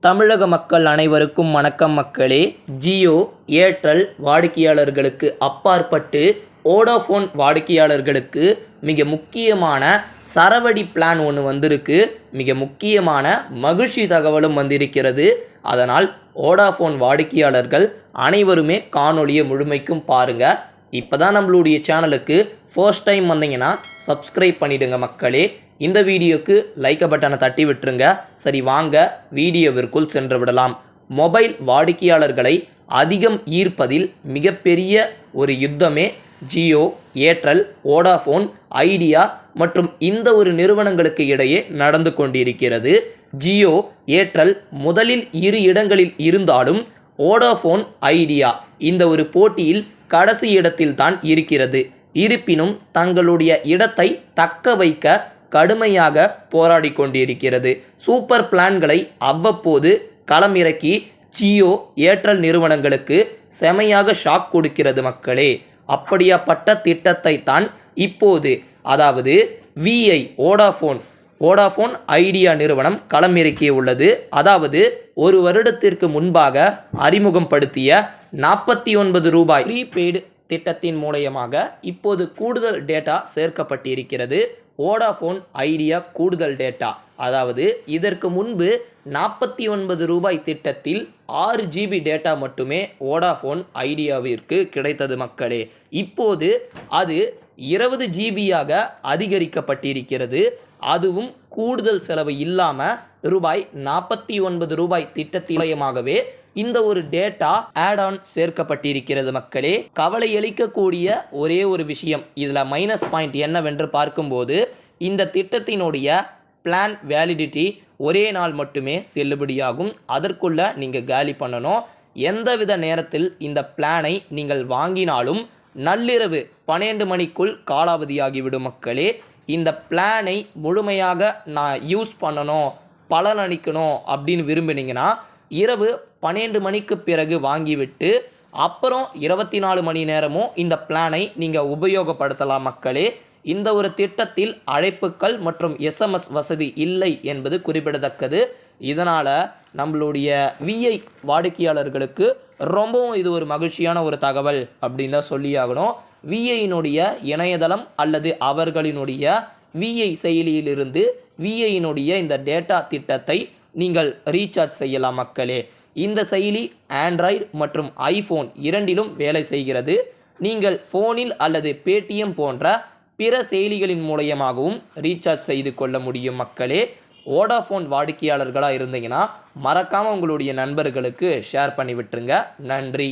தமிழக மக்கள் அனைவருக்கும் வணக்கம் மக்களே. ஜியோ, ஏர்டெல் வாடிக்கையாளர்களுக்கு அப்பாற்பட்டு வோடாஃபோன் வாடிக்கையாளர்களுக்கு மிக முக்கியமான சரவடி பிளான் ஒன்று வந்திருக்கு. மிக முக்கியமான மகிழ்ச்சி தகவலும் வந்திருக்கிறது. அதனால் வோடாஃபோன் வாடிக்கையாளர்கள் அனைவருமே காணொலியை முழுமைக்கும் பாருங்கள். இப்போ தான் நம்மளுடைய சேனலுக்கு ஃபர்ஸ்ட் டைம் வந்தீங்கன்னா சப்ஸ்கிரைப் பண்ணிவிடுங்க மக்களே. இந்த வீடியோக்கு லைக் பட்டனை தட்டி விட்டுருங்க. சரி, வாங்க வீடியோவிற்குள் சென்று விடலாம். மொபைல் வாடிக்கையாளர்களை அதிகம் ஈர்ப்பதில் மிகப்பெரிய ஒரு யுத்தமே ஜியோ, ஏர்டெல், வோடாஃபோன், ஐடியா மற்றும் இந்த ஒரு நிறுவனங்களுக்கு இடையே நடந்து கொண்டிருக்கிறது. ஜியோ, ஏர்டெல் முதலில் 2 இடங்களில் இருந்தாலும் வோடாஃபோன், ஐடியா இந்த ஒரு போட்டியில் கடைசி இடத்தில் தான் இருக்கிறது. இருப்பினும் தங்களுடைய இடத்தை தக்க வைக்க கடுமையாக போராடி கொண்டிருக்கிறது. சூப்பர் பிளான்களை அவ்வப்போது களமிறக்கி ஜியோ, ஏர்டெல் நிறுவனங்களுக்கு செமையாக ஷாக் கொடுக்கிறது மக்களே. அப்படியாப்பட்ட திட்டத்தை தான் இப்போது, அதாவது விஐ வோடாஃபோன் ஐடியா நிறுவனம் களமிறக்கியுள்ளது. அதாவது ஒரு வருடத்திற்கு முன்பாக அறிமுகப்படுத்திய 49 ரூபாய் ப்ரீபெய்டு திட்டத்தின் மூலமாக இப்போது கூடுதல் டேட்டா சேர்க்கப்பட்டிருக்கிறது. வோடாஃபோன் ஐடியா கூடுதல் டேட்டா, அதாவது இதற்கு முன்பு 49 ரூபாய் திட்டத்தில் 6 GB டேட்டா மட்டுமே வோடாஃபோன் ஐடியாவிற்கு கிடைத்தது மக்களே. இப்போது அது 20 GBயாக அதிகரிக்கப்பட்டிருக்கிறது. அதுவும் கூடுதல் செலவு இல்லாமல் ரூபாய் 49 ரூபாய் திட்டத்தின் மூலமாகவே இந்த ஒரு டேட்டா ஆட் ஆன் சேர்க்கப்பட்டிருக்கிறது மக்களே. கவலை அளிக்கக்கூடிய ஒரே ஒரு விஷயம், இதில் மைனஸ் பாயிண்ட் என்னவென்று பார்க்கும்போது, இந்த திட்டத்தினுடைய பிளான் வேலிடிட்டி ஒரே நாள் மட்டுமே செல்லுபடியாகும். அதற்குள்ளே நீங்கள் காலி பண்ணணும். எந்தவித நேரத்தில் இந்த பிளானை நீங்கள் வாங்கினாலும் நள்ளிரவு 12 மணிக்குள் காலாவதியாகிவிடும் மக்களே. இந்த பிளானை முழுமையாக நான் யூஸ் பண்ணணும், பலனளிக்கணும் அப்படின்னு விரும்பினீங்கன்னா இரவு 12 மணிக்கு பிறகு வாங்கிவிட்டு அப்புறம் 24 மணி நேரமும் இந்த பிளானை நீங்கள் உபயோகப்படுத்தலாம் மக்களே. இந்த ஒரு திட்டத்தில் அழைப்புகள் மற்றும் எஸ்எம்எஸ் வசதி இல்லை என்பது குறிப்பிடத்தக்கது. இதனால் நம்மளுடைய விஐ வாடிக்கையாளர்களுக்கு ரொம்பவும் இது ஒரு மகிழ்ச்சியான ஒரு தகவல் அப்படின்னு தான் சொல்லியாகணும். விஐயினுடைய இணையதளம் அல்லது அவர்களினுடைய விஐ செயலியிலிருந்து விஐயினுடைய இந்த டேட்டா திட்டத்தை நீங்கள் ரீசார்ஜ் செய்யலாம் மக்களே. இந்த செயலி ஆண்ட்ராய்டு மற்றும் ஐஃபோன் இரண்டிலும் வேலை செய்கிறது. நீங்கள் ஃபோனில் அல்லது பேடிஎம் போன்ற பிற செயலிகளின் மூலமாகவும் ரீசார்ஜ் செய்து கொள்ள முடியும் மக்களே. வோடாஃபோன் வாடிக்கையாளர்களாக இருந்தீங்கன்னா மறக்காமல் உங்களுடைய நண்பர்களுக்கு ஷேர் பண்ணி விட்டுருங்க. நன்றி.